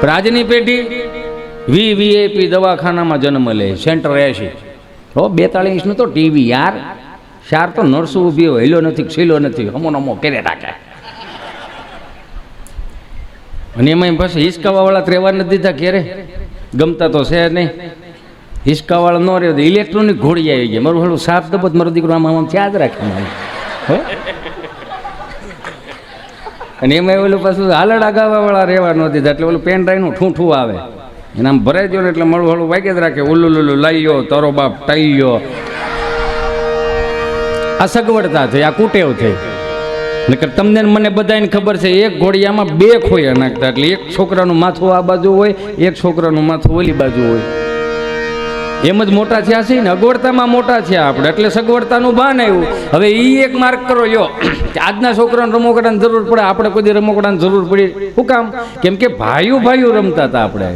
આજની પેઢી વીઆઈપી દવાખાનામાં જન્મ લે, સેન્ટર 80 42 ઇંચનું તો ટીવી યાર, 4 તો નર્સો ઊભી હોય, હેલો નથી છેલ્લો નથી, હમો નમો કરે રાખે. અને એમાં પછી હિસકાવાળા રહેવા નથી દીધા ઘેરે, ગમતા તો છે નહીં. હિસકાવાળા ન રહે તો ઇલેક્ટ્રોનિક ઘોડી આવી ગયા. મારું થોડું સાફ દબત મારો દીકરો આમ ત્યાં જ રાખે મારે. અને એમાં ઓલું પાછું હાલડા ગાવાવાળા રહેવા ન દીધા, એટલે ઓલું પેન ડ્રાઈવનું ઠૂંઠું આવે એને આમ ભરાઈ ગયો ને એટલે મારું હળું વાગે જ રાખે. ઉલ્લુ લુલ્લુ લાઈયો, તારો બાપ ટાઈયો. આ સગવડતા થઈ, આ કુટેવ થઈ. નકર તમને મને બધાને ખબર છે, એક ઘોડિયામાં 2 ખોયા નાખતા. એટલે એક છોકરાનું માથું આ બાજુ હોય, એક છોકરાનું માથું ઓલી બાજુ હોય. એમ જ મોટા થયા છે ને, અગવડતામાં મોટા થયા આપણે, એટલે સગવડતાનું ભાન આવ્યું. હવે એ એક માર્ક કરો યો, આજના છોકરાને રમકડાની જરૂર પડે, આપણે કોઈ રમકડાની જરૂર પડી શું કામ? કેમ કે ભાઈઓ ભાઈઓ રમતા હતા આપણે.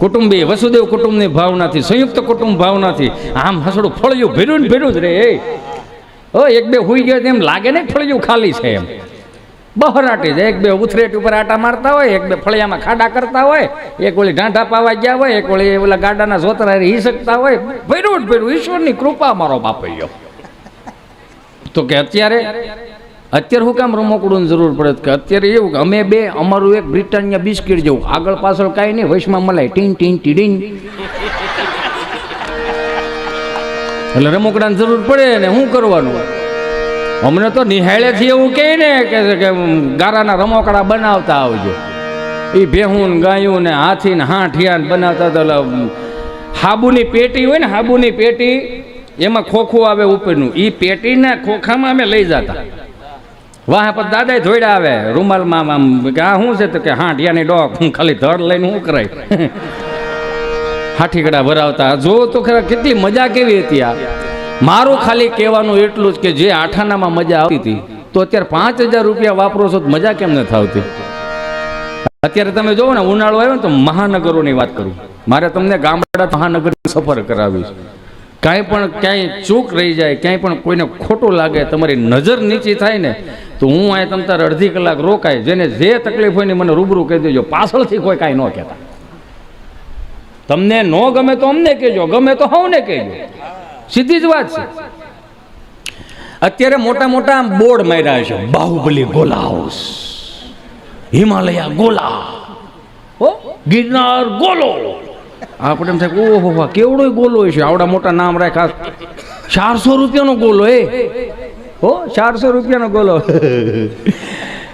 કુટુંબી વસુદેવ કુટુંબની ભાવનાથી, સંયુક્ત કુટુંબ ભાવનાથી આમ હસડું ફળિયું ભેરું ને ભેરું જ રે. એક બે હુઈ ગયો એમ લાગે ને ફળિયું ખાલી છે એમ, બહરાટી જાય. એક બે ઉથરેટ ઉપર આટા મારતા હોય, એક બે ફળિયામાં ખાડા કરતા હોય, એક ઓલી ઢાંઢા પાવા ગયા હોય, એક ઓલી ઓલા ગાડાના જોતરા હી શકતા હોય. ભેરું જ ભેરું, ઈશ્વરની કૃપા મારો બાપૈયો. તો કે અત્યારે શું કામ રમકડું જરૂર પડે? કે અત્યારે એવું કે અમે બે, અમારું એક બ્રિટાનિયા બિસ્કિટ જેવું, આગળ પાછળ કાંઈ નહીં, વૈશમાં મલાય ટીન ટીન ટીડીન. એટલે રમકડાની જરૂર પડે ને શું કરવાનું? અમને તો નિહાળેથી એવું કહે ને કે ગારાના રમકડા બનાવતા આવજો. એ ભેહું ગાયું ને હાથી ને હાંઠિયા બનાવતા હતા. હાબુની પેટી હોય ને, હાબુની પેટી, એમાં ખોખું આવે ઉપરનું, એ પેટીના ખોખામાં અમે લઈ જતા. વાહ પછી દાદા ધોઈડા આવે રૂમાલમાં, આમ કે આ શું છે? તો કે હાંઠિયાની ડોક. હું ખાલી ધડ લઈને શું કરાય? હાથીકડા ભરાવતા. જો તો ખરા કેટલી મજા કેવી હતી. આ મારું ખાલી કહેવાનું એટલું જ કે જે આઠાનામાં મજા આવતી હતી, તો અત્યારે 5000 રૂપિયા વાપરો છો તો મજા કેમ ન થાવતી? અત્યારે તમે જોવો ને, ઉનાળો આવ્યો ને તો મહાનગરોની વાત કરું. મારે તમને ગામડા મહાનગરની સફર કરાવીશ. કાંઈ પણ ક્યાંય ચૂક રહી જાય, ક્યાંય પણ કોઈને ખોટું લાગે, તમારી નજર નીચી થાય ને, તો હું અહીંયા તમ તારે અડધી કલાક રોકાય. જેને જે તકલીફ હોય ને મને રૂબરૂ કહી દેજો, પાછળથી કોઈ કાંઈ ન કહેતા. તમને ન ગમે તો અમને કહેજો, ગમે તો હવને કહેજો, સીધી જ વાત છે. અત્યારે મોટા મોટા બોર્ડ માર્યા છે, બાહુબલી ગોલા હાઉસ, હિમાલયા ગોલા, ગિરનાર ગોલો. આપણે એમ થાય ઓહો કેવડો ગોલો છે, આવડા મોટા નામ રાખ્યા. 400 રૂપિયાનો ગોલો, 400 રૂપિયાનો ગોલો.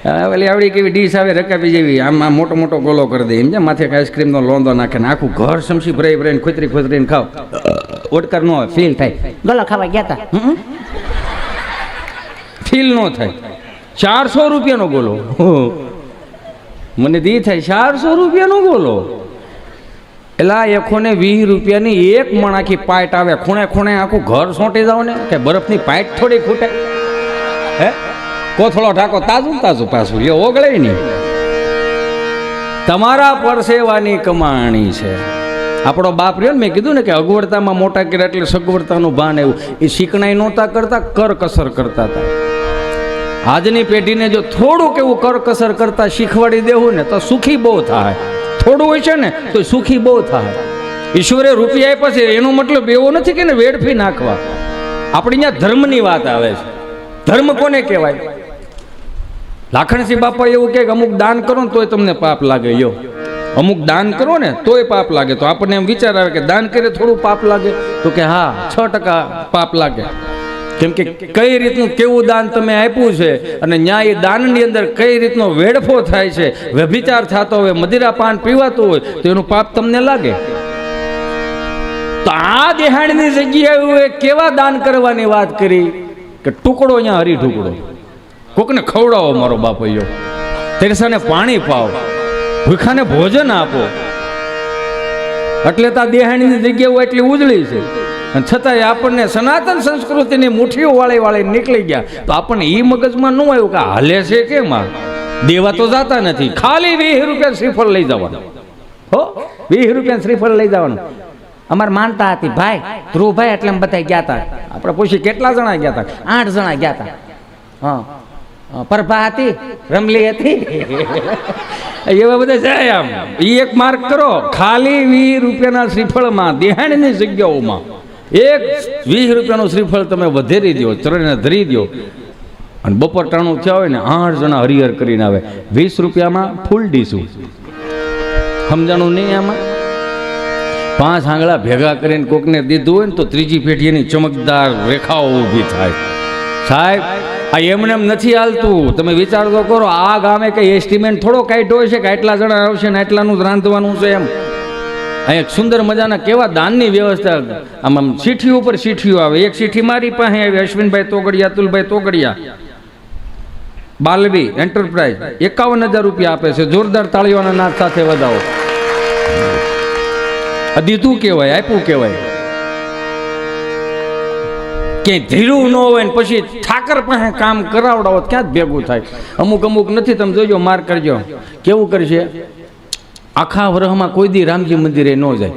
એટલે આવડી કેવી ડીશ આવે રકાબી જેવી, આમ મોટો મોટો ગોલો કરી દે. એમ છે માથે આઈસ્ક્રીમનો લોંદો નાખે ને આખું ઘર સમસી ભરાઈ ભરાઈને ખોતરીને ખાવ. ઓડકાર ન હોય, ફીલ થાય. ગોલો ખાવા ગયા હતા, ફીલ ન થાય. 400 રૂપિયાનો ગોલો. મને દી થાય 400 રૂપિયાનો ગોલો. એટલે 120 રૂપિયાની એક મણ આખી પાઇટ આવે. ખૂણે ખૂણે આખું ઘર સોંટી જાવ ને, કે બરફની પાઇટ થોડી ખૂટે? હે, કોથળો ઢાકો તાજું તાજું પાછું એ ઓગળે નહીં. તમારા પરસેવાની કમાણી છે. આપણો બાપ રહ્યો ને, મેં કીધું ને કે અગવડતામાં મોટા કર્યા એટલે સગવડતાનું ભાન આવ્યું. એ શીખણાઈ નહોતા કરતા, કરકસર કરતા હતા. આજની પેઢીને જો થોડુંક એવું કરકસર કરતા શીખવાડી દેવું ને તો સુખી બહુ થાય. થોડું હોય છે ને તો સુખી બહુ થાય. ઈશ્વરે રૂપિયા આપ્યા છે એનો મતલબ એવો નથી કે ને વેડફી નાખવા. આપણી ત્યાં ધર્મની વાત આવે છે. ધર્મ કોને કહેવાય? લાખણસિંહ બાપા એવું કે અમુક દાન કરો ને તોય તમને પાપ લાગે. યો અમુક દાન કરો ને તોય પાપ લાગે. તો આપણને એમ વિચાર આવે કે દાન કરે થોડું પાપ લાગે? તો કે હા, 6% પાપ લાગે. કેમ કે કઈ રીતનું કેવું દાન તમે આપ્યું છે, અને ન્યાય એ દાનની અંદર કઈ રીતનો વેડફો થાય છે, વ્યભિચાર થતો હોય, મદિરા પાન પીવાતું હોય, તો એનું પાપ તમને લાગે. તો આ દેહાણની જગ્યાએ કેવા દાન કરવાની વાત કરી કે ટુકડો અહીંયા હરી ઢુકડો. કોકને ખવડાવો મારો બાપૈયો, તેરસાને પાણી પાવ, ભૂખાને ભોજન આપો. એટલે તો આ દેહાણીની જગ્યાઓ એટલી ઉજળી છે. અને છતાંય આપણને સનાતન સંસ્કૃતિની મુઠ્ઠીઓ વાળી નીકળી ગયા. તો આપણને એ મગજમાં ન આવ્યું કે હાલે છે કેમ? દેવા તો જતા નથી, ખાલી 20 રૂપિયા શ્રીફળ લઈ જવાનું. 20 રૂપિયા શ્રીફળ લઈ જવાનું. અમારે માનતા હતી ભાઈ ધ્રુવભાઈ, એટલે બધા ગયા હતા. આપણે પૂછી કેટલા જણા ગયા હતા? 8 જણા ગયા હતા. પરભા હતી, રમલી હતી, એવા બધા જાય. આમ એ એક માર્ક કરો, ખાલી 20 રૂપિયાના શ્રીફળમાં દેહાણની જગ્યાઓમાં એક 20 રૂપિયાનું શ્રીફળ તમે વધેરી દો, ચરણે ધરી દો, અને બપોર ટાણું થયા હોય ને 8 જણા હરિહર કરીને આવે, 20 રૂપિયામાં ફૂલ ડીશું. સમજાણું નહીં? આમાં 5 આંગળા ભેગા કરીને કોકને દીધું હોય ને તો ત્રીજી પેઢીની ચમકદાર રેખાઓ ઊભી થાય. સાહેબ, આ એમને એમ નથી હાલતું. તમે વિચાર તો કરો, આ ગામે કઈ એસ્ટિમેટ થોડો કાઢ્યો હોય છે કે આટલા જણા આવશે ને આટલાનું જ રાંધવાનું છે? એમ અહીં એક સુંદર મજાના કેવા દાનની વ્યવસ્થા. આમ ચીઠીઓ ઉપર ચીઠીઓ આવે. એક ચીઠી મારી પાસે આવી, અશ્વિનભાઈ તોગડિયા, અતુલભાઈ તોગડિયા, બાલવી એન્ટરપ્રાઇઝ, 51,000 રૂપિયા આપે છે. જોરદાર તાળીઓના નાદ સાથે વધાવો. દીધું કહેવાય, આપ્યું કહેવાય. ક્યાંય ધીરું ન હોય ને પછી ઠાકર પાસે કામ કરાવડાવો ક્યાં જ ભેગું થાય. અમુક નથી, તમે જોજો, માર કરજો. કેવું કરશે? આખા વરહમાં કોઈ દી રામજી મંદિરે ન જાય,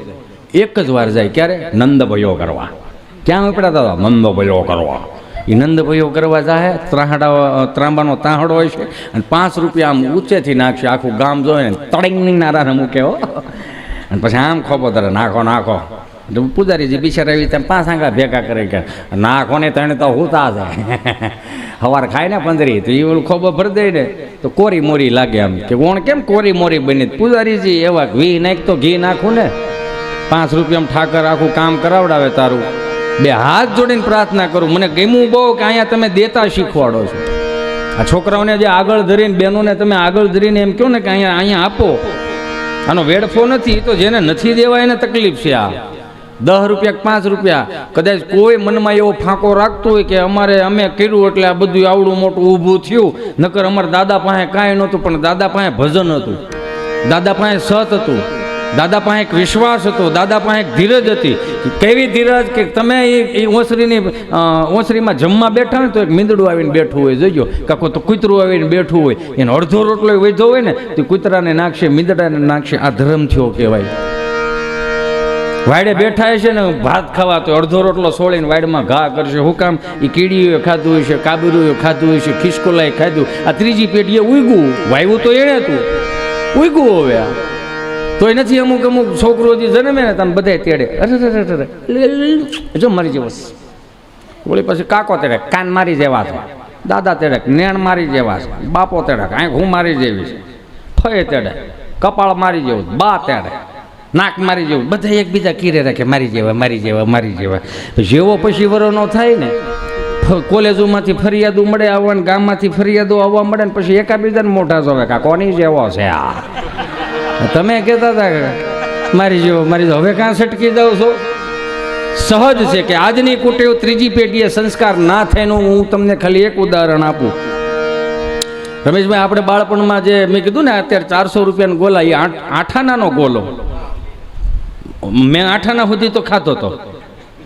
એક જ વાર જાય. ક્યારે? નંદભયો કરવા. ક્યાં ઉપડ્યા હતા? નંદભયો કરવા. એ નંદભયો કરવા જાય, ત્રાંબાનો તાહડો હોય છે, અને 5 રૂપિયા આમ ઊંચેથી નાખશે. આખું ગામ જોઈને તળીંગની નારા મૂકે હો, અને પછી આમ ખોપો તરે નાખો નાખો. પૂજારીજી બિચારા એવી તમે 5 આંગળા ભેગા કરે કે નાખો ને તણે તો હુતા જાય. સવાર ખાય ને 15 તો એ ઓલું ખોબો ભરી દે ને તો કોરી મોરી લાગે. આમ કે કોણ કેમ કોરી મોરી બની? પૂજારીજી એવા ઘી નાખ તો ઘી નાખું ને. 5 રૂપિયામાં ઠાકર આખું કામ કરાવડાવે તારું. 2 હાથ જોડીને પ્રાર્થના કરું. મને ગમ્યું બહુ કે અહીંયા તમે દેતા શીખવાડો છો. આ છોકરાઓને જે આગળ ધરીને, બહેનોને તમે આગળ ધરીને એમ કહો ને કે અહીંયા આપો. આનો વેડફો નથી. તો જેને નથી દેવા એને તકલીફ છે. આ 10 રૂપિયા 5 રૂપિયા કદાચ કોઈ મનમાં એવો ફાંકો રાખતો હોય કે અમે કર્યું એટલે આ બધું આવડું મોટું ઊભું થયું. નકર અમારા દાદા પાસે કાંઈ નહોતું, પણ દાદા પાસે ભજન હતું, દાદા પાસે સત હતું, દાદા પાસે એક વિશ્વાસ હતો, દાદા પાસે એક ધીરજ હતી. કેવી ધીરજ કે તમે એ ઓસરીમાં જમવા બેઠા હોય તો એક મીંદડું આવીને બેઠું હોય, જોઈજો. કાકો તો કૂતરું આવીને બેઠું હોય, એને અડધો રોટલો વધ્યો હોય ને તો કૂતરાને નાખશે, મીંદડાને નાખશે. આ ધર્મ થયો કહેવાય. વાડે બેઠા છે ને ભાત ખાવા તો અડધો રોટલો છોડીને વાડમાં ઘા કરશે. હું કામ? એ કીડીઓએ ખાધું હોય છે, કાબુરીઓએ ખાધું હોય છે, ખિસકોલાએ ખાધું. આ ત્રીજી પેઢીએ ઉગ્યું. વાવ્યું તો એણે હતું, ઉગ્યું. હવે તોય નથી. અમુક છોકરો જે જન્મે ને તમે બધા તેડે, અરે જો મારી જેવો. ઓળી પછી કાકો તેડે, કાન મારી જેવા છે. દાદા તેડે, નેણ મારી જેવા છે. બાપો તેડે, આંખ હું મારી જેવી છે. ફય તેડે, કપાળ મારી જેવું. બા તેડે, નાક મારી જેવું. બધા એકબીજા કીરે રાખે, મારી જેવા, મારી જેવા, મારી જેવા. જેવો પછી વરોનો થાય ને, કોલેજોમાંથી ફરિયાદો મળે આવવા, ગામમાંથી ફરિયાદો આવવા મળે ને પછી એકાબીજાને મોઢા જોવે કે કોની જેવો છે આ. તમે કહેતા હતા મારી જેવો, મારી જેવો. હવે કાં છટકી જાવ છો? સહજ છે કે આજની કુટેવ ત્રીજી પેઢીએ સંસ્કાર ના થયેનું હું તમને ખાલી એક ઉદાહરણ આપું. રમેશભાઈ, આપણે બાળપણમાં જે મેં કીધું ને અત્યારે 400 રૂપિયાનો ગોલા, એ 8 આનાનો ગોલો. મેં 8 આના સુધી તો ખાતો હતો.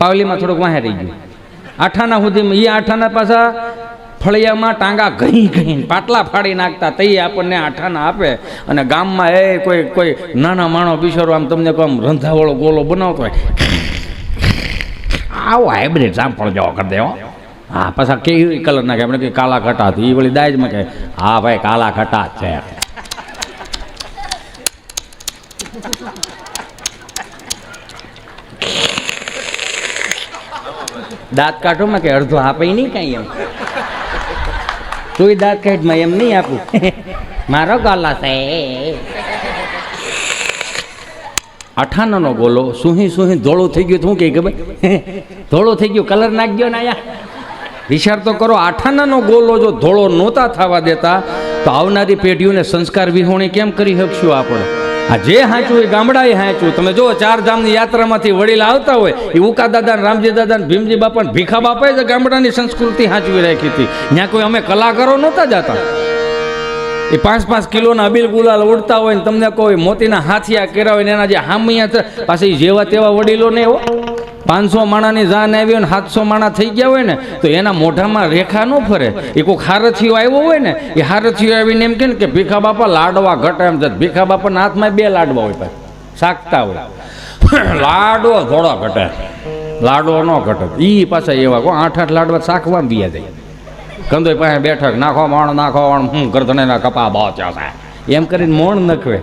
પાવલીમાં થોડુંક વાહે રહી ગયું. 8 આના સુધીમાં એ 8 આના પાછા ફળિયામાં ટાંગા ઘઈ પાટલા ફાડી નાખતા. તઈ આપણને 8 આના આપે. અને ગામમાં કોઈ નાના માણો બિચારો આમ તમને કહો રંધાવાળો ગોલો બનાવતો હોય, આવો હાઇબ્રિડ જામફળ જેવો કરી દેવો. હા, પાછા કેવી કલર નાખે. આપણે કંઈ કાલા ખટા હતી, એ વળી દાજમાં કહે હા ભાઈ કાલા ખટા જ છે. દાંત કાઢોમાં કે અડધો આપે નહીં કાંઈ. એમ તું દાંત કાઢમાં એમ નહીં આપું, મારો ગાલા છે. 8 આનાનો ગોલો સુહી ધોળું થઈ ગયું. શું કે ખબર? ધોળું થઈ ગયું, કલર નાખી ગયો ને આયા. વિચાર તો કરો, 8 આનાનો ગોલો જો ધોળો નહોતા થવા દેતા તો આવનારી પેઢીઓને સંસ્કાર વિહોણી કેમ કરી શકશું આપણે? આ જે હાંચું એ ગામડાએ હાંચું. તમે જો 4 ધામની યાત્રામાંથી વડીલ આવતા હોય, એ ઉકા દાદા, રામજી દાદા, ભીમજી બાપા, ભીખા બાપાએ જ ગામડાની સંસ્કૃતિ હાંચવી રાખી હતી. ત્યાં કોઈ અમે કલાકારો નહોતા જતા. એ 5-5 કિલોના અબીલ ગુલાલ ઉડતા હોય ને તમને કોઈ મોતીના હાથિયા કર્યા હોય ને એના જે હામિયા પાછી જેવા તેવા વડીલો ને એવો 500 માણાની જાન આવી હોય ને 700 માણા થઈ ગયા હોય ને તો એના મોઢામાં રેખા ન ફરે. એ કોઈ હારથીઓ આવ્યો હોય ને, એ હારથીઓ આવીને એમ કે ભીખા બાપા લાડવા ઘટે. એમ ભીખા બાપાના હાથમાં 2 લાડવા હોય, શાકતા હોય. લાડવો થોડો ઘટે, લાડવો ન ઘટે. એ પાછા એવા 8-8 લાડવા શાકવા બીયા જાય. કંદોય પાસે બેઠક નાખો મોણ નાખો હું ગરદનેના કપા બહુ છે એમ કરીને મોણ નખવે.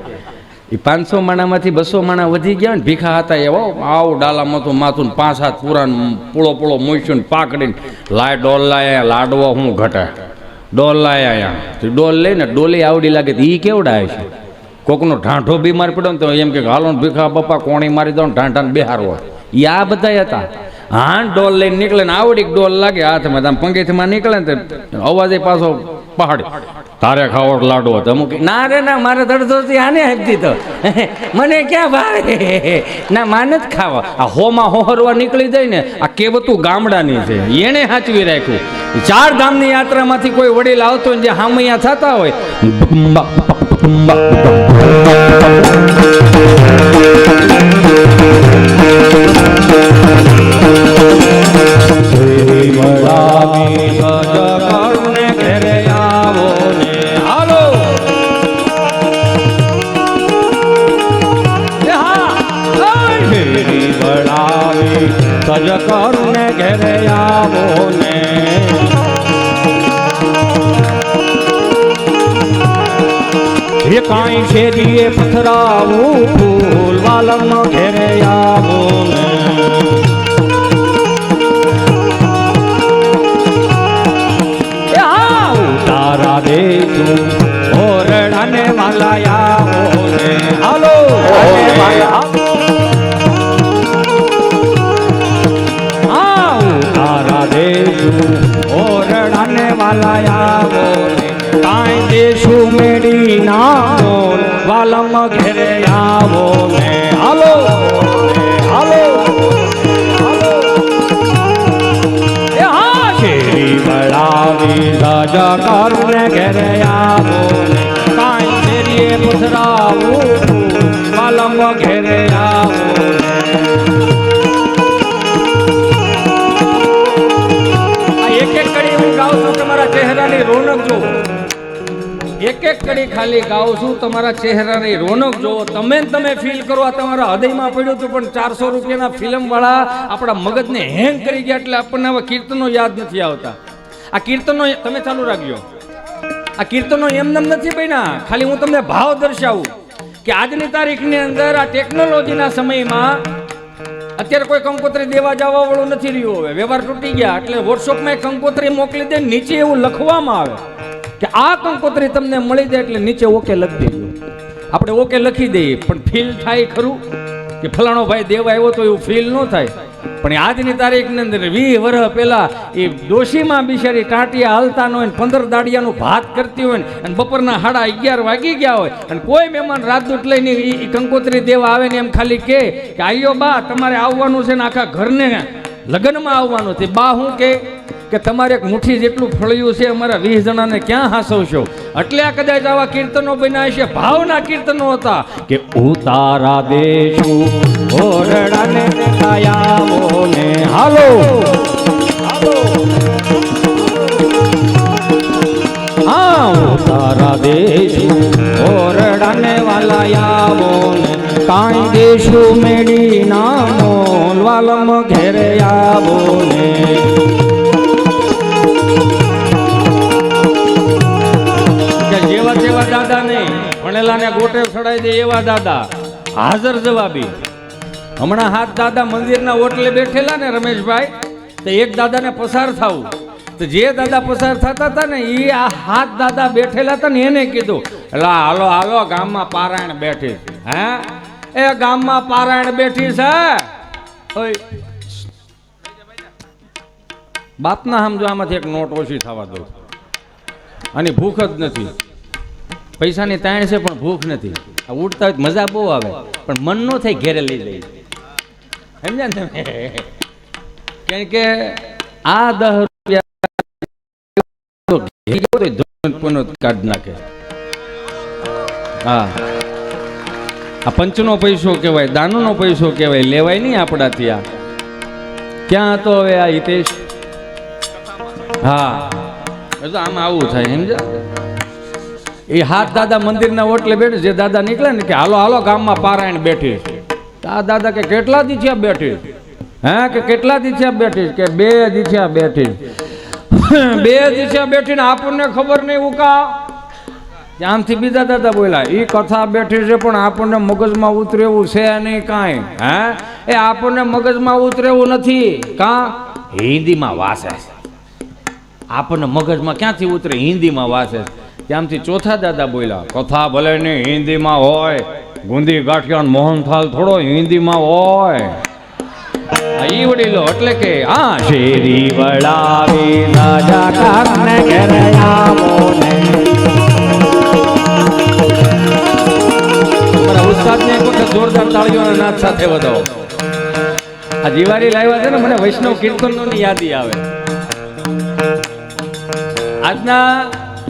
એ 500 માણામાંથી 200 માણા વધી ગયા ને ભીખા હતા એવો આવું ડાલામાં માથું 5-7 પુરાણ પૂળો મૂક્યું ને પાકડીને લાય ડોલ લાયા લાડવો હું ઘટે ડોલ લાયા અહીંયા ડોલ લઈને ડોલી આવડી લાગે તો એ કેવડા છે. કોકનો ઢાંઢો બીમાર પડ્યો ને તો એમ કે હાલો ને ભીખા પપ્પા કોણી મારી દો ને ઢાંઢાને બેહારવો એ આ બધા હતા. હા ડોલ લઈને નીકળે ને આવડી ડોલ લાગે હાથમાં તમે પંગેથીમાં નીકળે ને તો અવાજે પાછો પહાડ તારે ખાવો લાડવો તો અમુક ના રે ના મારે દડધોથી આને આપી દીધો મને ક્યાં ભાવે ના માને જ ખાવા. આ હોમાં હોહરવા નીકળી જાય ને આ કેવતું ગામડાની છે એને સાચવી રાખ્યું. 4 ધામની યાત્રામાંથી કોઈ વડીલ આવતો હોય જે હામૈયા થતા હોય સજ કરુને ઘેરે આવો ને એ કાંઈ શેરીએ પથરાવું ફૂલ વાલમ ઘેરે આવો ને તારા દેશું ઓરડાને વાલા આવો ને હાલો ઓરડાને વાલા આવો કાંઈ દેશું મેળી નામો વાલમ ઘેરે આવો ને હાલો હાલો હાલો એ હા શેરી બળાવી રાજા કારુને ઘેરે આવો ને કાંઈ શેરીએ પુથરાવું વાલમ ઘેરે આવો ચહેરાની રોનક જુઓ. એક કડી ખાલી ગાઉં છું તમારા ચહેરાની રોનક જુઓ. તમે ફીલ કરો આ તમારા હૃદયમાં પડ્યું હતું પણ 400 રૂપિયાના ફિલ્મ વાળા આપણા મગજને હેંગ કરી ગયા એટલે આપણને હવે કીર્તનો યાદ નથી આવતા. આ કીર્તનો તમે ચાલુ રાખજો. આ કીર્તનો એમનેમ નથી બન્યા. ખાલી હું તમને ભાવ દર્શાવું કે આજની તારીખની અંદર આ ટેકનોલોજીના સમયમાં અત્યારે કોઈ કંકોત્રી દેવા જવા વાળું નથી રહ્યું. હવે વ્યવહાર તૂટી ગયા એટલે વોટ્સઅપમાં કંકોત્રી મોકલી દે નીચે એવું લખવામાં આવે કે આ કંકોત્રી તમને મળી જાય એટલે નીચે ઓકે લખી દેજો. આપણે ઓકે લખી દઈએ પણ ફીલ થાય ખરું કે ફલાણો ભાઈ દેવા આવ્યો તો એવું ફીલ ન થાય. પણ આજની તારીખની અંદર 20 વર્ષ પહેલા એ ડોશીમાં બિચારી ટાંટિયા હાલતા ન હોય 15 દાડિયાનું ભાત કરતી હોય અને બપોરના 11:30 વાગી ગયા હોય અને કોઈ મહેમાન રાજદૂત લઈને એ કંકોત્રી દેવા આવે ને એમ ખાલી કે આયો બા તમારે આવવાનું છે ને આખા ઘરને લગ્નમાં આવવાનું છે. બા હું કે તમારે એક મુઠ્ઠી જેટલું ફળિયું છે અમારા 20 જણાને ક્યાં હાસવશો. એટલે આ કદાચ આવા કીર્તનો બન્યા છે. ભાવના કીર્તનો હતા કે ઉતારા દેશું ઓરડાને આયાવો ને હાલો હાલો હા ઉતારા દેશું ઓરડાને વાલા આવો ને કાંઈ દેશું મેળી નામો વાલમ ઘેરે આવો ને જેવા તેવા દાદા નહીં ભણેલાને ગોટે ચડાઈ દે એવા દાદા હાજર જવાબી. હમણાં 7 દાદા મંદિરના ઓટલે બેઠેલા ને રમેશભાઈ તો એક દાદાને પસાર થવું તો જે દાદા પસાર થતા હતા ને એ આ 7 દાદા બેઠેલા હતા ને એને કીધું એટલે હાલો હાલો ગામમાં પારાયણ બેઠી હે એ ગામમાં પારાયણ બેઠી છે. બાપના સમજો આમાંથી એક નોટ ઓછી થવા દો. આની ભૂખ જ નથી. પૈસાની તાણ છે પણ ભૂખ નથી. આ ઉડતા હોય મજા બહુ આવે પણ મન નો થાય ઘેરે લઈ લઈ સમજ્યા ને તમે. કેમ કે આ 10 રૂપિયા કાઢ નાખે. હા આ પંચનો પૈસો કહેવાય, દાનનો પૈસો કહેવાય, લેવાય નહીં આપણાથી. આ ક્યાં હતો હવે આ હિતેશ? હા આમાં આવું થાય સમજ્યા. એ 7 દાદા મંદિરના ઓટલે બેઠે જે દાદા નીકળે ને કે હાલો હાલો ગામમાં પારાયણ બેઠી. આ દાદા કે કેટલા દી થયા બેઠી? હે કે કેટલા દી થયા બેઠી? કે 2 દી થયા બેઠી. બે દિશા બેઠીને આપણને ખબર નહીં ઉકા ત્યાંથી બીજા દાદા બોલ્યા એ કથા બેઠી છે પણ આપણને મગજમાં ઉતરે એવું છે નહીં કાંઈ હે એ આપણને મગજમાં ઉતરે એવું નથી કાં હિન્દીમાં વાસે છે આપણને મગજમાં ક્યાંથી ઉતરે હિન્દીમાં વાસે ત્યાંથી ચોથા દાદા બોલ્યા કથા ભલે ને હિન્દીમાં હોય ગુંદી ગાંઠિયા મોહનથાલ થોડો હિન્દીમાં હોય ઈ વડીલો એટલે કે આ શેરી વડાવી રાજા કાકને ઘરે આવો ને મારા ઉસ્તાદને એક વખત જોરદાર તાળીઓના નાદ સાથે વધાવો આ જીવારી લાવ્યા છે ને મને વૈષ્ણવ કીર્તનોની યાદી આવે આજના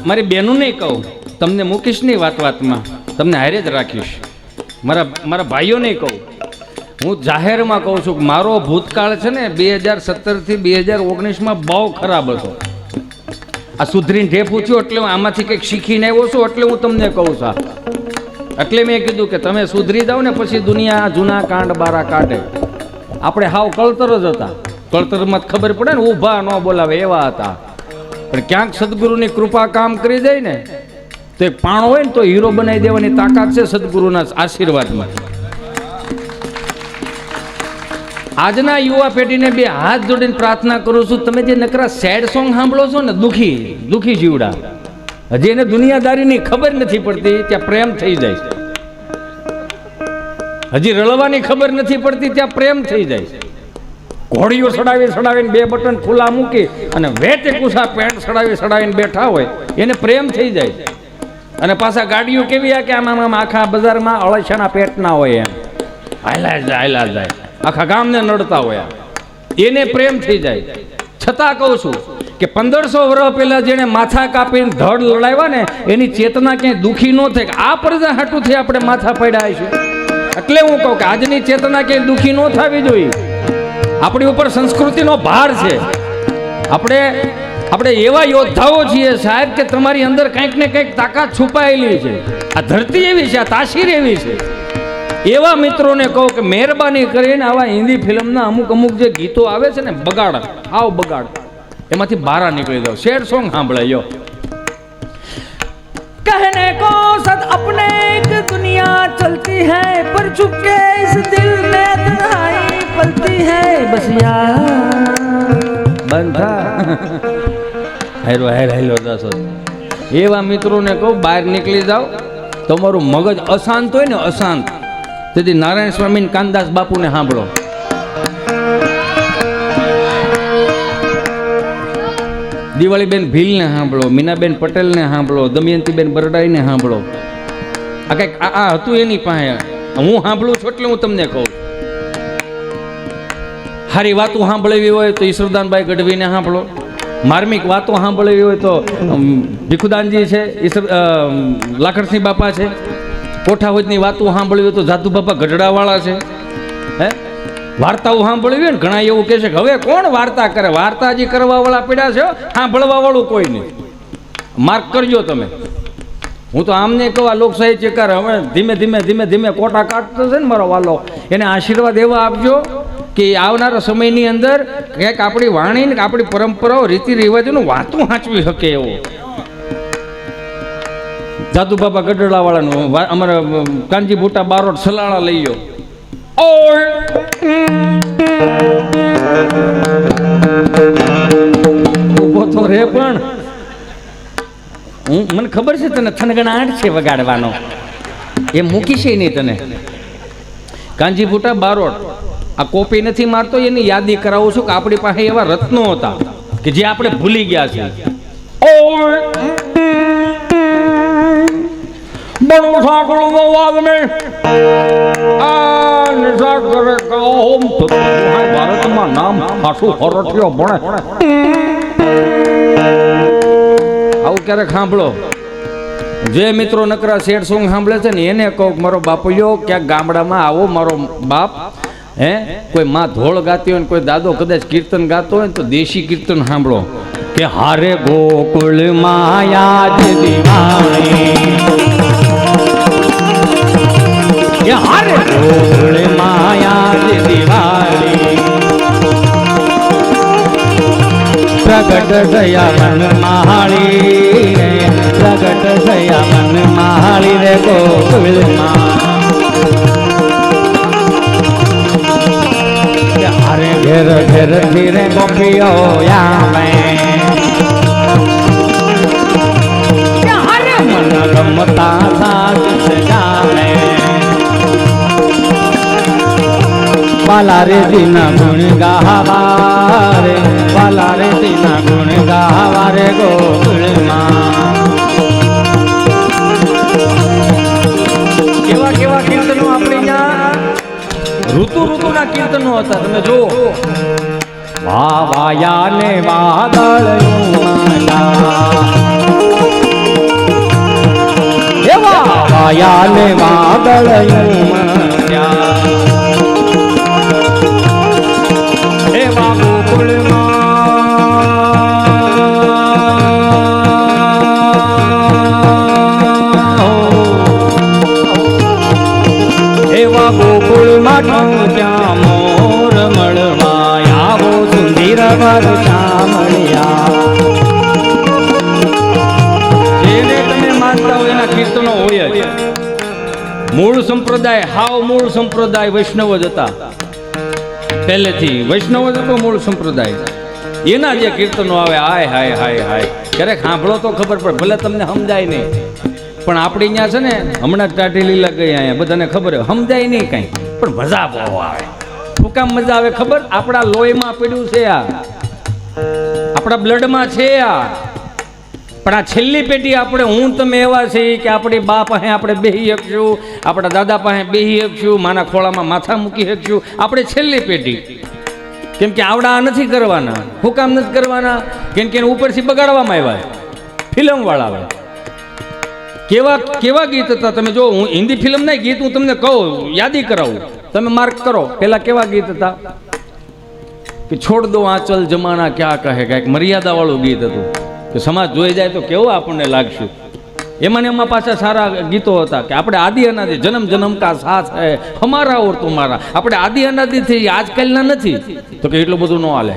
મારી બહેનોને કહું તમને મૂકીશ નહીં વાતમાં તમને હારે જ રાખીશ મારા ભાઈઓને કહું હું જાહેરમાં કહું છું કે મારો ભૂતકાળ છે ને 2017 થી 2019 બહુ ખરાબ હતો આ સુધરીને ઢેફું થયું એટલે હું આમાંથી કંઈક શીખીને આવ્યો છું એટલે હું તમને કહું છું એટલે મેં કીધું કે તમે સુધરી જાઓ ને પછી દુનિયા જૂના કાંડ બારા કાઢે આપણે હાવ કળતર જ હતા કળતરમાં ખબર પડે ને ઊભા ન બોલાવે એવા હતા પણ ક્યાંક સદગુરુની કૃપા કામ કરી જાય ને તો એક પાણો હોય ને તો હીરો બનાવી દેવાની તાકાત છે સદગુરુના આશીર્વાદમાં આજના યુવા પેઢીને બે હાથ જોડીને પ્રાર્થના કરું છું તમે જે નકરા સેડ સોંગ સાંભળો છો ને દુખી જીવડા હજી એને દુનિયાદારીની ખબર નથી પડતી ત્યાં પ્રેમ થઈ જાય હજી રળવાની ખબર નથી પડતી ત્યાં પ્રેમ થઈ જાય ઘોડીઓ સડાવીને બે બટન ખુલ્લા મૂકી અને વેચે કુસા પેન્ટ સડાવીને બેઠા હોય એને પ્રેમ થઈ જાય અને પાછા ગાડીઓ કેવી આ કે આમાં આખા બજારમાં અળસિયાના પેટ ના હોય એમ હાલા જાય આખા ગામને નડતા હોય એને પ્રેમ થઈ જાય છતાં કહું છું કે 1500 વર્ષ પહેલા જેને માથા કાપીને ધડ લડાવ્યા ને એની ચેતના ક્યાંય દુખી ન થાય કે આ પ્રજા હાટુથી આપણે માથા પડ્યા છે એટલે હું કહું કે આજની ચેતના ક્યાંય દુખી ન થવી જોઈએ આપણી ઉપર સંસ્કૃતિનો ભાર છે આપણે એવા યોદ્ધાઓ છીએ સાહેબ કે તમારી અંદર કંઈક ને કંઈક તાકાત છુપાયેલી છે આ ધરતી એવી છે આ તાસીર એવી છે એવા મિત્રોને કહું કે મહેરબાની કરીને આવા હિન્દી ફિલ્મના અમુક જે ગીતો આવે છે ને બગાડ એમાંથી બહાર નીકળી જાઓ શેર સોંગ સાંભળાયો कहने को सद अपने एक दुनिया चलती है पर चुपके इस दिल में तन्हाई पलती है बस यार બંધા હેલો દસો એવા મિત્રોને કહું બહાર નીકળી જાઓ તમારું મગજ અશાંત હોય ને અશાંત તેથી નારાયણ સ્વામી કાનદાસ બાપુને સાંભળો દિવાળીબેન ભીલને સાંભળો મીનાબેન પટેલને સાંભળો દમયંતીબેન બરડાઈને સાંભળો આ કંઈક આ હતું એની પાસે હું સાંભળું છું એટલે હું તમને કહું સારી વાતો સાંભળવી હોય તો ઈશ્વરદાનભાઈ ગઢવીને સાંભળો માર્મિક વાતો સાંભળવી હોય તો ભીખુદાનજી છે લાખણસિંહ બાપા છે કોઠાવદની વાતો સાંભળવી હોય તો જાદુ બાપા ગઢડાવાળા છે હે વાર્તાઓ સાંભળવી હોય ને ઘણા એવું કહે છે કે હવે કોણ વાર્તા કરે વાર્તા જે કરવા વાળા પડ્યા છે સાંભળવા વાળું કોઈ નહીં માર્ક કરજો તમે હું તો આમને કહું આ લોક સાહિત્યકાર હવે ધીમે ધીમે કોટા કાઢતો છે ને મારો વાલો એને આશીર્વાદ એવા આપજો કે આવનારા સમયની અંદર કંઈક આપણી વાણી ને આપણી પરંપરાઓ રીતિ રિવાજોનું વાતું સાચવી શકે એવો જાદુ બાબા ગઢડા વાળાનું અમારા કાનજી ભૂટા બારોટ સલાળા લઈ ગયો ઉભો તો રે પણ મને ખબર છે તને થનગણાટ છે વગાડવાનો એ મૂકી છે નહીં તને કાનજી ભૂટા બારોટ આ કોપી નથી મારતો એની યાદી કરાવું છું કે આપણી પાસે એવા રત્નો હતા કે જે આપણે ભૂલી ગયા છે બડો સાંકળો અવાજ મે આ નિશા કરે કહું તો ભારતમાં નામ ખાસું હરઠિયો ભણે આવું ક્યારેક સાંભળો જે મિત્રો નકરા શેડ સોંગ સાંભળે છે ને એને કહું મારો બાપુયો ક્યાંક ગામડામાં આવો મારો બાપ હે કોઈ માં ધોળ ગાતી હોય ને કોઈ દાદો કદાચ કીર્તન ગાતો હોય ને તો દેશી કીર્તન સાંભળો કે હારે ગોકુળ માયા જ દીવાણી કે હારે ગોકુળ માયા જ દીવાણી પ્રગટ થયા મન મહાળી રે, પ્રગટ થયા મન મહાળી રે ગોકુળમાં. હારે ઘેર ઘેર ધીરે ગોપીઓ આવે, હારે મન રમતા સાજ સજાવે. વાલા રે દીના ગુણ ગાવા રે, વાલા રે દીના ગુણ ગાવા રે ગોકુળમાં. કેવા કેવા કીર્તનો આપણે અહીંયા ઋતુ ઋતુના કીર્તનો હતા. તમે જો વાવાયા ને વાદળ વાવાયા ને વાદળ એવા એવા ગોકુળમાં ત્યાં મોર મળવા આવો સુંદર વર્ષા મળ્યા. જેને તમે માનતા હોય એના કીર્તનો હોય જ. મૂળ સંપ્રદાય હાવ મૂળ સંપ્રદાય વૈષ્ણવ જ હતા પહેલેથી. વૈષ્ણવ જ હતો મૂળ સંપ્રદાય. એના જે કીર્તનો આવે હાય હાય હાય હાય, ક્યારેક સાંભળો તો ખબર પડે, ભલે તમને સમજાય નહીં. પણ આપણે અહીંયા છે ને હમણાં ટાટી લીલા ગઈ અહીંયા બધાને ખબર હોય, સમજાય નહીં કાંઈ પણ મજા બહુ આવે. શું કામ મજા આવે ખબર? આપણા લોહીમાં પડ્યું છે આ, આપણા બ્લડમાં છે આ. પણ આ છેલ્લી પેઢી આપણે હું તમે એવા છે કે આપણી બા પાસે આપણે બેહી શકશું, આપણા દાદા પાસે બેહી શકશું, માના ખોળામાં માથા મૂકી શકશું. આપણે છેલ્લી પેઢી. કેમ કે આવડા નથી કરવાના. શું કામ નથી કરવાના? કેમ કે ઉપરથી બગાડવામાં આવ્યા ફિલ્મવાળા આવે. કેવા કેવા ગીત હતા તમે જો. હું હિન્દી ફિલ્મ નહીં ગીત હું તમને કહું, યાદી કરાવું, તમે માર્ક કરો. પેલા કેવા ગીત હતા કે છોડ દો આંચલ જમાના ક્યાં કહે, કાંઈક મર્યાદા વાળું ગીત હતું કે સમાજ જોઈ જાય તો કેવું આપણને લાગશું. એમાં ને એમાં પાછા સારા ગીતો હતા કે આપણે આદિ અનાદિ જન્મ જન્મ કા સાથ હે હમારા ઓર તુમારા. આપણે આદિ અનાદિથી આજકાલના નથી તો કે એટલું બધું ન હાલે.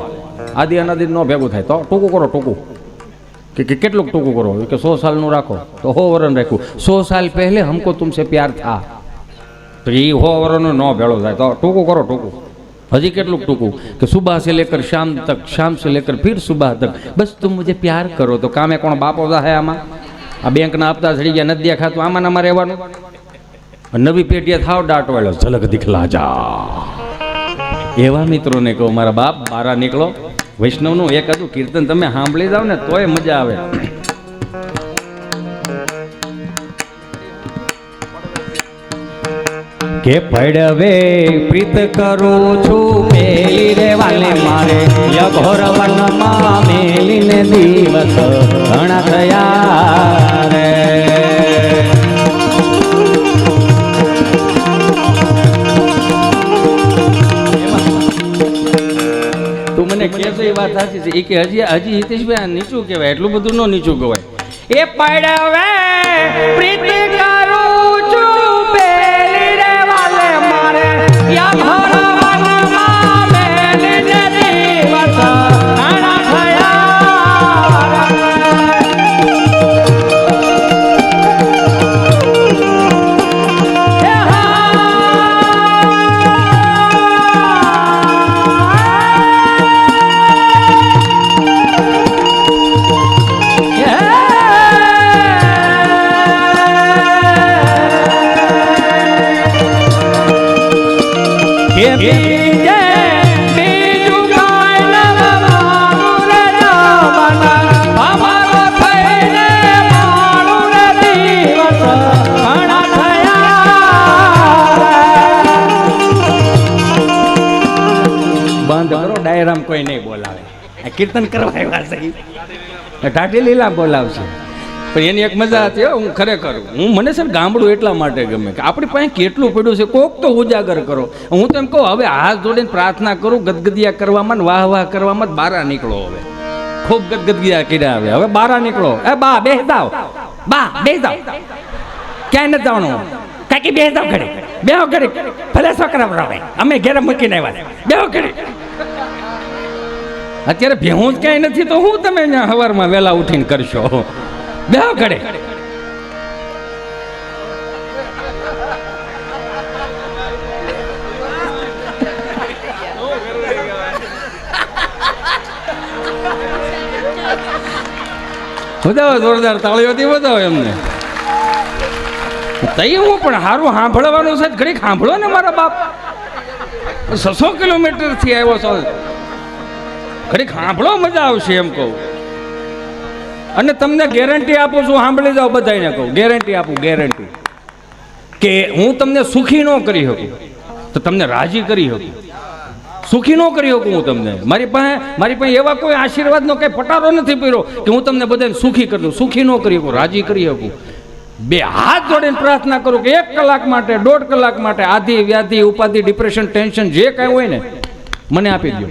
આદિ અનાદિ ન ભેગું થાય તો ટૂંકું કરો, ટૂંકું કે કેટલું ટૂંકું કરો કે 100 સાલનું રાખો તો 100 વર્ષ રાખ્યું. 100 સાલ પહેલે હમકો તુમસે પ્યાર થા તો એ 100 વર્ષનું ન ભેળો થાય તો ટૂંકું કરો, ટૂંકું. હજી કેટલું ટૂંકું કે સુબહ से लेकर शाम तक, शाम से लेकर फिर सुबह तक, बस तुम मुझे प्यार करो. તો કામે કોણ બાપો જાહે આમાં? આ બેંકના હપ્તા ચડી ગયા, નથી દેખાતું, આમાં આમાં રહેવાનું. નવી પેઢીએ થાવ દાટવાળો ઝલક દિખલા જા. એવા મિત્રોને કહો મારા બાપ બારા નીકળો. વૈષ્ણવનું એક હતું કીર્તન તમે સાંભળી જાવ ને તોય મજા આવે. કે પડવે પ્રીત કરું છું પેલી રે વાલે મારે, યઘોર વનમાં મેલીને દિવસ ઘણા થયા રે. તું મને કહેશો એ વાત સાચી છે. એ કે હજી હિતેશભાઈ આ નીચું કહેવાય, એટલું બધું ન નીચું કહેવાય. એ પડવે પ્રીત કરું છું પેલી રે વાલે મારે, યઘોર વનમાં મેલીને દિવસ ઘણા થયા. ડાયરામ કોઈ નહીં બોલાવે. કીર્તન કરવા આવ્યા છે ટાટી લીલા બોલાવશે. પણ એની એક મજા હતી હું ખરેખર. મને છે ને ગામડું એટલા માટે ગમે કે આપણી પાસે કેટલું પડ્યું છે, કોક તો ઉજાગર કરો. હું તો એમ કહું હવે હાથ જોડીને પ્રાર્થના કરું, ગદગદિયા કરવામાં ને વાહ વાહ કરવામાં જ બારા નીકળો. હવે ખૂબ ગદગદિયા કર્યા આવે, હવે બારા નીકળો. એ બા બેસ જાવ, બા બેસ જાવ, ક્યાંય નથી જવાનું, કાકી બેસ જાવ ઘડી, બેહો ઘડી, ભલે છોકરા આવે અમે ઘેર મૂકીને આવ્યા, બેહો ઘડી. અત્યારે ભેહું જ ક્યાંય નથી તો હું તમે અહીંયા સવારમાં વહેલા ઉઠીને કરશો બેહો ઘડે. બતાવો જોરદાર તાળીઓથી બતાવો એમને. તઈ હું પણ સારું સાંભળવાનું છે ઘડીક સાંભળો ને મારા બાપ. 600 કિલોમીટર થી આવ્યો છો, ઘડીક સાંભળો, મજા આવશે એમ કહું. અને તમને ગેરંટી આપું છું, સાંભળી જાઓ બધાને કહું, ગેરંટી આપું, ગેરંટી કે હું તમને સુખી ન કરી શકું તો તમને રાજી કરી શકું. સુખી ન કરી શકું હું તમને. મારી પાસે એવા કોઈ આશીર્વાદનો કઈ પટારો નથી પડ્યો કે હું તમને બધાને સુખી કરી દઉં. સુખી ન કરી શકું, રાજી કરી શકું. બે હાથ જોડીને પ્રાર્થના કરું કે 1 કલાક માટે, 1.5 કલાક માટે આધિ વ્યાધિ ઉપાધિ ડિપ્રેશન ટેન્શન જે કાંઈ હોય ને મને આપી દો.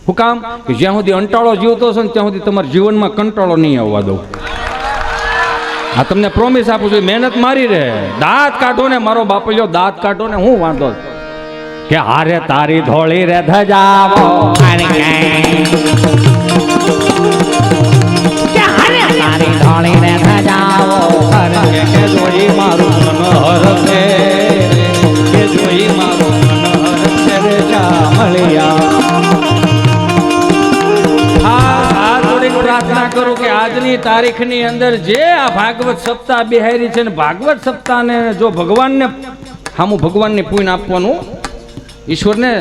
શું કામ? કે જ્યાં સુધી અંટાળો જીવતો હશે ને ત્યાં સુધી તમારા જીવનમાં કંટાળો નહીં આવવા દઉં. આ તમને પ્રોમિસ આપું છું. મહેનત મારી રહે, દાંત કાઢો ને મારો બાપલ્યો, દાંત કાઢો ને હું વાંધો કે હારે તારી ધોળી રે ધજાવો તારી ધોળી રે ધજાવો કે જોઈ મારું મન હરશે, કે જોઈ મારું મન હરશે રે ચામળિયા. પ્રાર્થના કરું કે આજની તારીખની અંદર જે આ ભાગવત સપ્તાહ બિહારી છે ને ભાગવત સપ્તાહને જો ભગવાનને હામું ભગવાનને પુણ્ય આપવાનું, ઈશ્વરને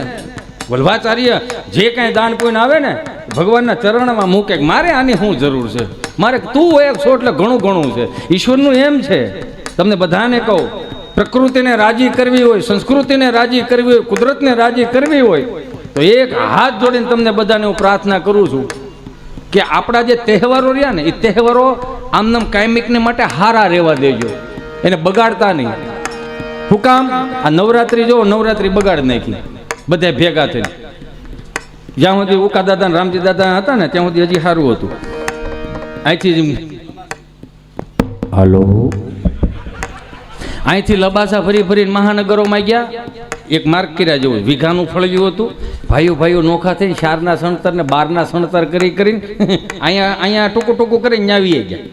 વલ્ભાચાર્ય જે કાંઈ દાન પુણ્ય આવે ને ભગવાનના ચરણમાં મૂકે. મારે આની શું જરૂર છે? મારે તું એક છો એટલે ઘણું ઘણું છે. ઈશ્વરનું એમ છે, તમને બધાને કહું, પ્રકૃતિને રાજી કરવી હોય, સંસ્કૃતિને રાજી કરવી હોય, કુદરતને રાજી કરવી હોય તો એક હાથ જોડીને તમને બધાને હું પ્રાર્થના કરું છું કે આપણા જે તહેવારો રહ્યા ને એ તહેવારો આમનામ કાયમિકને માટે હારા રહેવા દેજો, એને બગાડતા નહીં. શું કામ? આ નવરાત્રી જો નવરાત્રી બગાડ નાખી બધા ભેગા થઈને. જ્યાં સુધી ઉકા દાદા ને રામજી દાદા હતા ને ત્યાં સુધી હજી સારું હતું. અહીંથી હાલો અહીંથી લબાસા ફરી ફરીને મહાનગરોમાં ગયા. એક માર્ગ કર્યા જેવું વીઘાનું ફળિયું હતું. ભાઈઓ નોખા થઈને 4ના સણતર ને 12ના સણતર કરીને અહીંયા ટૂંકું કરીને ન્યાવીએ ગયા.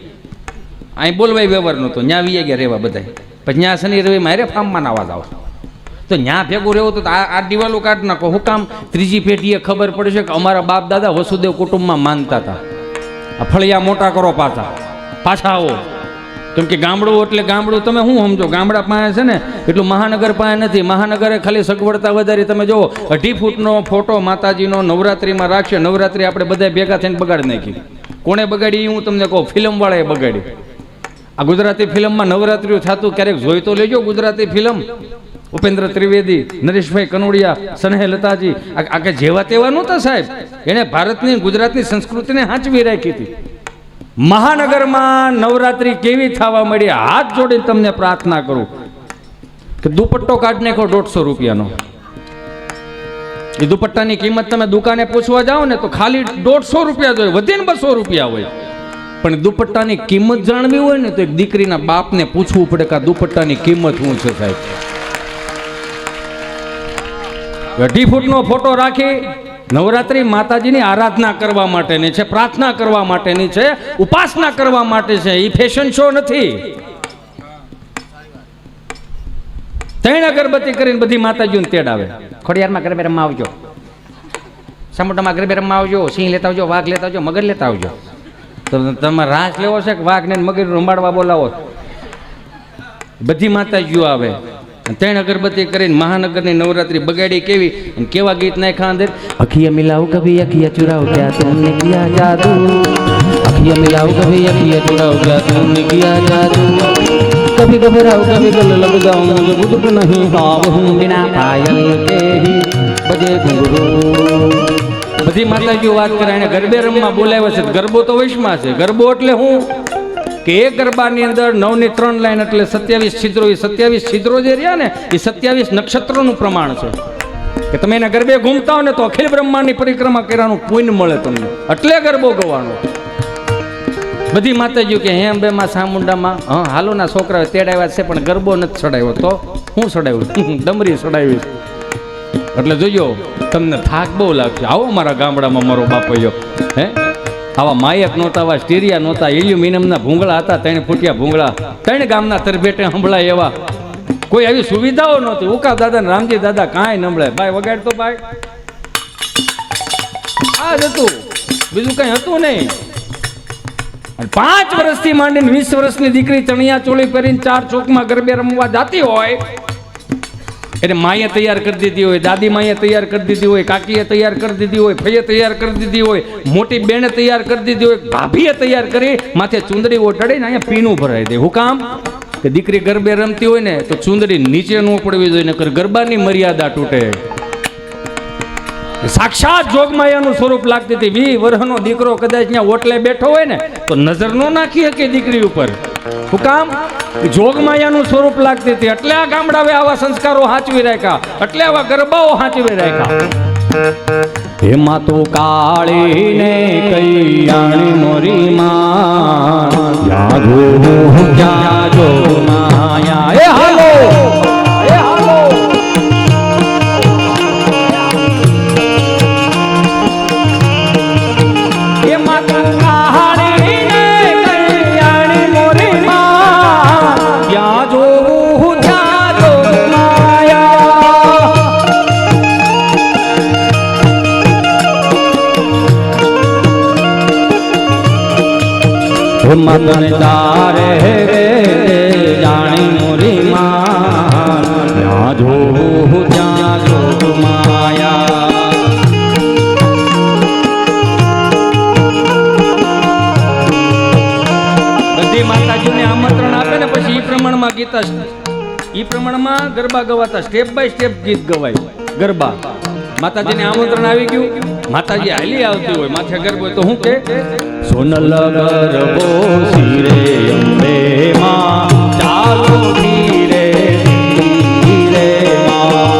અહીં બોલવાય વ્યવહાર નહોતો, ન્યાવીએ ગયા રહેવા બધા. પછી ન્યા શનિ રવિ મારે ફાર્મમાં નાવા જાવ તો ન્યા ભેગું રહેવું તો આ દિવાલો કાઢ નાખો. શું કામ? ત્રીજી પેઢીએ ખબર પડશે કે અમારા બાપ દાદા વસુદેવ કુટુંબમાં માનતા હતા. આ ફળિયા મોટા કરો પાછા આવો. કેમ કે ગામડું એટલે ગામડું તમે શું સમજો? ગામડા પાસે છે ને એટલું મહાનગર પાસે નથી. મહાનગરે ખાલી સગવડતા વધારી. તમે જુઓ 2.5 ફૂટનો ફોટો માતાજીનો નવરાત્રિમાં રાખશે. નવરાત્રિ આપણે બધા ભેગા થઈને બગાડી નાખી. કોણે બગાડી? હું તમને કહું, ફિલ્મવાળાએ બગાડી. આ ગુજરાતી ફિલ્મમાં નવરાત્રિઓ થતું ક્યારેક જોઈ તો લેજો. ગુજરાતી ફિલ્મ ઉપેન્દ્ર ત્રિવેદી, નરેશભાઈ કનોડિયા, સ્નેહલતાજી, આ કે જેવા તેવા નહોતા સાહેબ. એણે ભારતની ગુજરાતની સંસ્કૃતિને સાચવી રાખી હતી. મહાનગરમાં નવરાત્રી કેવી થવા મળી? હાથ જોડીને તમને પ્રાર્થના કરું કે દુપટ્ટો કાઢી નાખો 150 રૂપિયાનો. એ દુપટ્ટાની કિંમત તમે દુકાને પૂછવા જાઓ ને તો ખાલી 150 રૂપિયા જોઈએ, વધીને 200 રૂપિયા હોય. પણ દુપટ્ટાની કિંમત જાણવી હોય ને તો એક દીકરીના બાપને પૂછવું પડે કે આ દુપટ્ટાની કિંમત શું છે સાહેબ. 2.5 ફૂટનો ફોટો રાખી નવરાત્રી માતાજીની આરાધના કરવા માટેની છે, પ્રાર્થના કરવા માટેની છે, ઉપાસના કરવા માટે છે. એ ફેશન શો નથી. 3 અગરબત્તી કરીને બધી માતાજીઓને તેડાવે. ખોડિયારમાં ગરબે રમવા આવજો, સામુંડામાં ગરબે રમવા આવજો, સિંહ લેતા આવજો, વાઘ લેતા આવજો, મગર લેતા આવજો. તો તમારે રાસ લેવો છે કે વાઘ ને મગર રંબાડવા બોલાવો? બધી માતાજીઓ આવે. 3 અગરબત્તી કરીને મહાનગરની નવરાત્રી બગાડી. કેવી કેવા ગીત નાખ્યા અંદર? અખિયા મિલાવ કભી અખિયા ચુરાવ ક્યા તુમને કિયા જાદુ, અખિયા મિલાવ કભી અખિયા ચુરાવ ક્યા તુમને કિયા જાદુ, કભી ઘબરાઉ કભી ગલ લગ જાઉં મુझे बुझ नहीं हाव हूं बिना पायल के ही बजे घुंघरू. બધી માતાજીઓ વાત કરે. એને ગરબે રમવા બોલાવ્યા છે. ગરબો તો વૈશમાં છે. ગરબો એટલે હું કે એ ગરબાની અંદર 9 ની 3 લાઈન એટલે 27 છિદ્રો. એ 27 છિદ્રો જે રહ્યા ને એ 27 નક્ષત્રોનું પ્રમાણ છે. કે તમે એના ગરબે ઘૂમતા હો ને તો અખિલ બ્રહ્માંડની પરિક્રમા કરવાનું પુણ્ય મળે તમને. એટલે ગરબો ગવાનો. બધી માતાજીઓ કે હે અંબેમાં, સામુંડામાં, હા હાલોના છોકરાઓ તેડાવ્યા છે પણ ગરબો નથી ચડાવ્યો. તો હું ચડાવ્યું? ડમરી ચડાવી. એટલે જોજો તમને થાક બહુ લાગશે. આવો મારા ગામડામાં મારો બાપૈયો હે આવા માયક નહોતા, આવા સ્ટીરિયા નહોતા, એલ્યુમિનિયમના ભૂંગળા હતા, 3 ફૂટિયા ભૂંગળા, 3 ગામના તરભેટે સંભળાય એવા. કોઈ આવી સુવિધાઓ નહોતી. ઉકા દાદા ને રામજી દાદા કાંઈ નંભળે. ભાઈ વગાડતો ભાઈ આ જ હતું, બીજું કઈ હતું નહીં. 5 વર્ષથી માંડીને 20 વર્ષની દીકરી ચણિયા ચોળી પહેરીને 4 ચોકમાં ગરબે રમવા જાતી હોય એટલે માએ તૈયાર કરી દીધી હોય, દાદી માએ તૈયાર કરી દીધી હોય, કાકીએ તૈયાર કરી દીધી હોય, ફઈએ તૈયાર કરી દીધી હોય, મોટી બેને તૈયાર કરી દીધી હોય, ભાભીએ તૈયાર કરી માથે ચુંદડી ઓટાડીને અહીંયા પીનું ભરાઈ દે. હું કામ કે દીકરી ગરબે રમતી હોય ને તો ચુંદડી નીચે ન પડવી જોઈએ, નકર ગરબાની મર્યાદા તૂટે. સાક્ષાત જોગમાયાનું સ્વરૂપ લાગતી હતી. 20 વર્ષનો દીકરો કદાચ ત્યાં ઓટલે બેઠો હોય ને તો નજર ન નાખી શકે દીકરી ઉપર. શું કામ? જોગમાયાનું સ્વરૂપ લાગતી હતી. એટલે આ ગામડાએ આવા સંસ્કારો સાચવી રાખ્યા, એટલે આવા ગરબાઓ સાચવી રાખ્યા. એમાં તો કાળી ને કૈયાણી મોરી માં જાગો જાગો માયા. એ હાલો એ હાલો એમાં તો કાળી ને કૈયાણી મોરી માં જાગો જાગો માયા. મતને તારે જાણી મોરી માં ત્યાં જો ત્યાં જો માયા. બધી માતાજીને આમંત્રણ આપે ને પછી ઈ પ્રમાણમાં ગીતા, ઈ પ્રમાણમાં ગરબા ગવાતા, સ્ટેપ બાય સ્ટેપ ગીત ગવાય ગરબા. માતાજીને આમંત્રણ આવી ગયું, માતાજી હાલી આવતી હોય, માથે ગરબો તો હું કે સોનલ ગરબો શિરે અંબે માં ચાલો ધીરે ધીરે માં.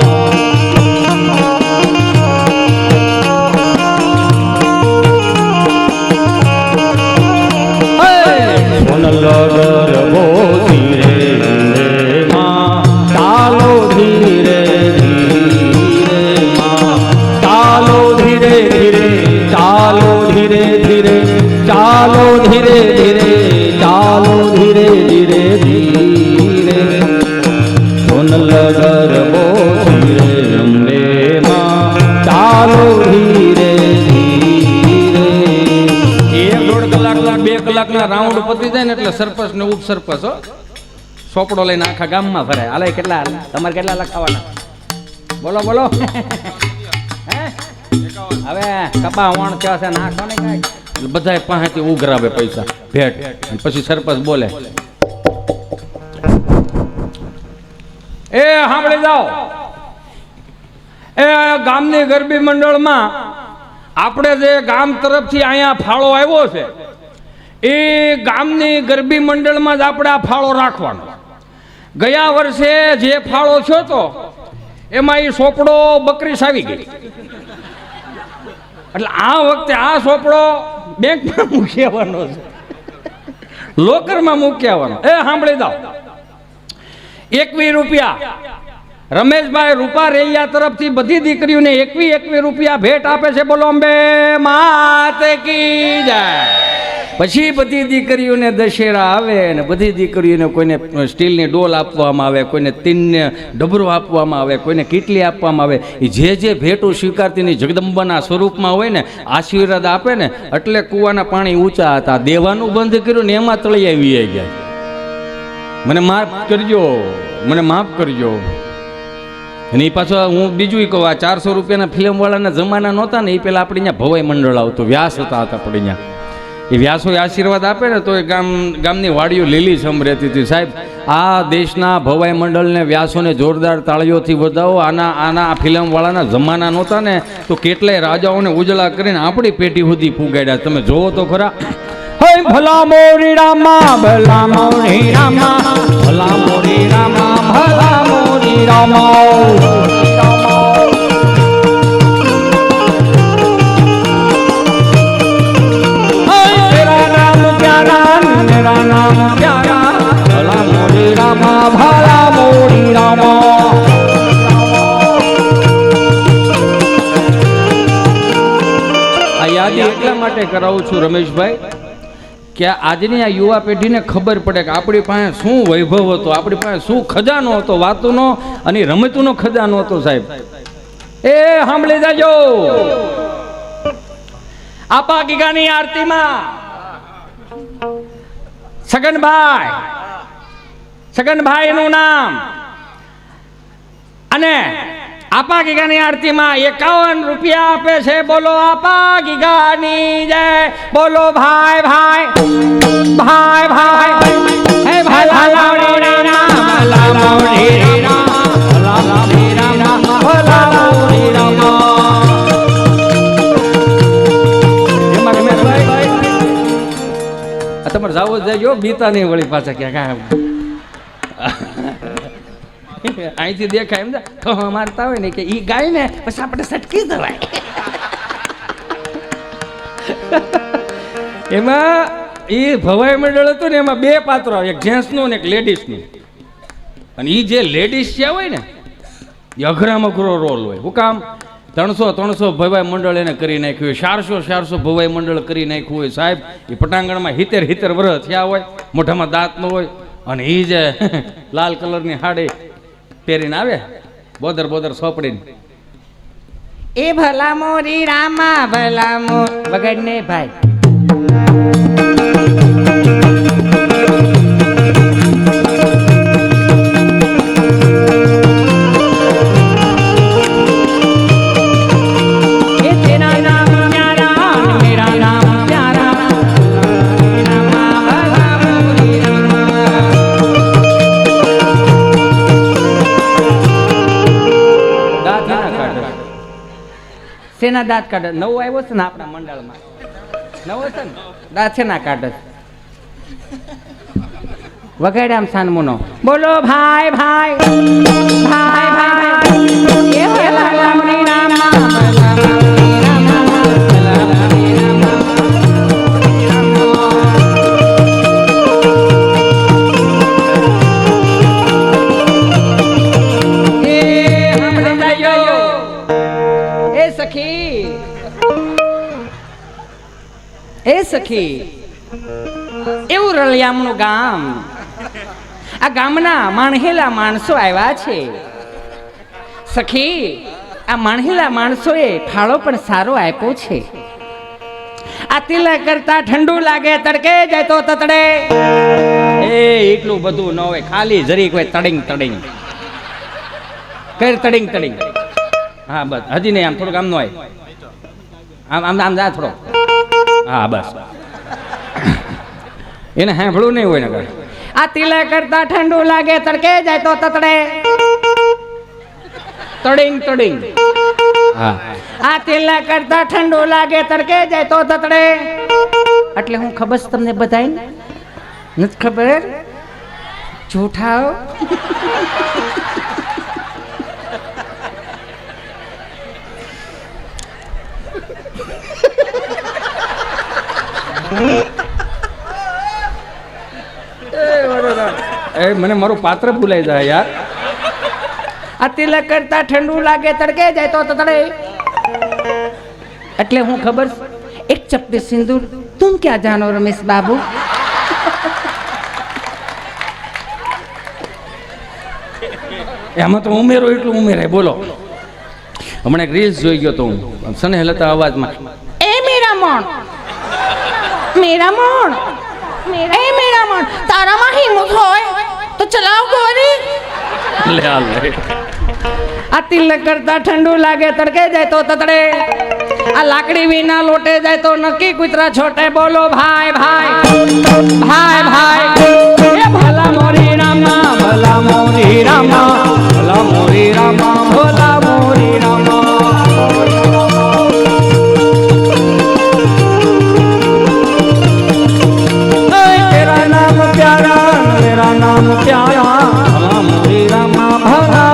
સોનલ ગરબો શિરે અંબે માં ચાલો ધીરે ધીરે માં. ચાલો ધીરે ધીરે ચાલો ધીરે ધીરે ચાલો ધીરે ધીરે ચાલો ધીરે ધીરે ધીરે. સોનલ ગરબો શિરે અંબે માં ચાલો ધીરે ધીરે. 1.5 કલાક 2 કલાકના રાઉન્ડ પતી જાય ને એટલે સરપંચ ને ઉપસરપંચ સોપડો લઈને આખા ગામમાં ફરાય. હાલે કેટલા તમારે કેટલા લખાવાના બોલો બોલો. હવે કપા વણ થયા છે નાખો ને કાંઈ બધા પાસેથી ઉઘરાવે પૈસા ભેટ. પછી સરપંચ બોલે એ સાંભળી જાઓ, એ ગામની ગરબી મંડળમાં આપણે જે ગામ તરફથી અહીંયા ફાળો આવ્યો છે એ ગામની ગરબી મંડળમાં જ આપણે આ ફાળો રાખવાનો. ગયા વર્ષે જે ફાળો થયો તો એમાં એ સોપડો બકરીસ આવી ગઈ, એટલે આ વખતે આ સોપડો બેંકમાં મૂકી આવવાનો છે, લોકરમાં મૂકી આવવાનો. એ સાંભળી દો, 21 રૂપિયા રમેશભાઈ રૂપા રેલિયા તરફથી બધી દીકરીઓને 21 રૂપિયા ભેટ આપે છે. બોલો અંબે માત કી જય. પછી બધી દીકરીઓને દશેરા આવે ને બધી દીકરીઓને કોઈને સ્ટીલની ડોલ આપવામાં આવે, કોઈને તીનને ડબરો આપવામાં આવે, કોઈને કીટલી આપવામાં આવે. એ જે જે ભેટો સ્વીકારતીની જગદંબાના સ્વરૂપમાં હોય ને આશીર્વાદ આપે ને એટલે કૂવાના પાણી ઊંચા હતા. દેવાનું બંધ કર્યું ને એમાં તળી આવી ગયા. મને માફ કરજો, મને માફ કરજો. અને એ પાછો હું બીજું કહું, આ 400 રૂપિયાના ફિલ્મવાળાના જમાના નહોતા ને એ પહેલાં આપણે અહીંયા ભવાઈ મંડળ આવતું, વ્યાસ હતા આપણે અહીંયા. એ વ્યાસો આશીર્વાદ આપે ને તો એ ગામની વાડીઓ લીલીછમ રહેતી હતી. સાહેબ આ દેશના ભવાઈ મંડળને વ્યાસોને જોરદાર તાળીઓથી વધાવો. આના ફિલ્મવાળાના જમાના નહોતા ને તો કેટલાય રાજાઓને ઉજળા કરીને આપણી પેટી સુધી ફૂગાડ્યા. તમે જોવો તો ખરા. ભલા મોરી રામા ભલા મોરી રામા ભલા મોરી રામા ભલા મોરી રામા. मेरा नाम प्यारा भला मोरी रामा भला मोरी रामा. યાદી એટલા માટે કરાવું છું રમેશભાઈ કે આજની આ યુવા પેઢીને ખબર પડે કે આપણી પાસે શું વૈભવ હતો, આપણી પાસે શું ખજાનો હતો, વાતોનો અને રમતનો ખજાનો હતો. સાહેબ એ સાંભળી જાજો. આપા ગીગાની આરતીમાં સગનભાઈ નું નામ અને આપા ગીગાની આરતીમાં 51 રૂપિયા આપે છે. બોલો આપા ગીગાની જય. બોલો ભાઈ ભાઈ ભાઈ ભાઈ હે ભાઈ લાવડી રામ લાવડી રામ લાવડી રામ લાવડી રામ. તમારે જાવો જાય બીતા નહીં વળી પાછા ક્યાં અહીંથી દેખાય એમ ખો મારતા હોય ને કે ઈ ગાય ને પછી આપણે સટકી જવાય. એમાં એ ભવાઈ મંડળ હતું ને એમાં 2 પાત્રો આવે, એક જેન્ટ્સનું ને એક લેડીઝનું. અને એ જે લેડીઝ છે હોય ને એ અઘરામાં અઘરો રોલ હોય. શું કામ? 300 ભવાઈ મંડળ એને કરી નાખ્યું હોય, 400 ભવાઈ મંડળ કરી નાખ્યું હોય. સાહેબ એ પટાંગણમાં 70 વર્ષ થયા હોય, મોઢામાં દાંત ન હોય, અને એ જે લાલ કલરની હાડી પહેરીને આવે બોદર સોપડીને, એ ભલા મોરી રામા ભલા મોર વગડ ને ભાઈ. શેના દાંત કાઢે? નવો આવ્યો છે ને આપણા મંડળમાં, નવો છે ને દાંત શેના કાઢે? વગાડે આમ સાનમુનો. બોલો ભાઈ ભાઈ ભાઈ ભાઈ એ ભલામણી રામા સખી. એવું રળિયામણું ગામ, આ ગામના માણહેલા માણસો આવ્યા છે. સખી, આ માણહેલા માણસોએ ફાળો પણ સારો આપ્યો છે. આ તિલક કરતા ઠંડુ લાગે, તડકે જાય તો તતડે. એ એટલું બધું ન હોય, ખાલી જરીક હોય તડિંગ તડિંગ કર, તડિંગ તડિંગ. હા બસ, હજી નહીં, આમ થોડુંક આમ નો હોય, આમ આમ જા થોડો. હા બસ, એને સાંભળવું નહીં હોય ને. આ તિલક કરતા ઠંડુ લાગે, તડકે જાય તો તતડે. તડિંગ તડિંગ. હા, આ તિલક કરતા ઠંડુ લાગે, તડકે જાય તો તતડે. એટલે હું ખબર છે તમને બધાને? નથી ખબર? જૂઠા. મને મારું પાત્ર ભૂલાઈ જાય યાર. આ તિલક કરતા ઠંડુ લાગે, તડકે જાય તો તડે. એટલે હું ખબર, એક ચપટી સિંદૂર તુમ ક્યાં જાનો રમેશ બાબુ. એમાં તો ઉમેરો એટલું ઉમેરાય. બોલો, હમણાં એક રીલ્સ જોઈ ગયો તો હું, સનેહલતા અવાજમાં, એ મેરા મોણ મેરા મોણ એ મેરા મોણ, તારામાં હિંમત હોય તો ચલાવ ગોરી. લે આ લે. આ તિલક કરતા ઠંડુ લાગે, તડકે જાય તો તતડે. આ લાકડી વિના લોટે જાય તો નક્કી કૂતરા છોટે. બોલો ભાઈ ભાઈ ભાઈ ભાઈ એ ભલા મોરી રામા ભલા મોરી રામા ભલા મોરી રામા ભલા મોરી રામા. तेरा नाम प्यारा, मेरा नाम प्यारा, भला मोरी रामा भला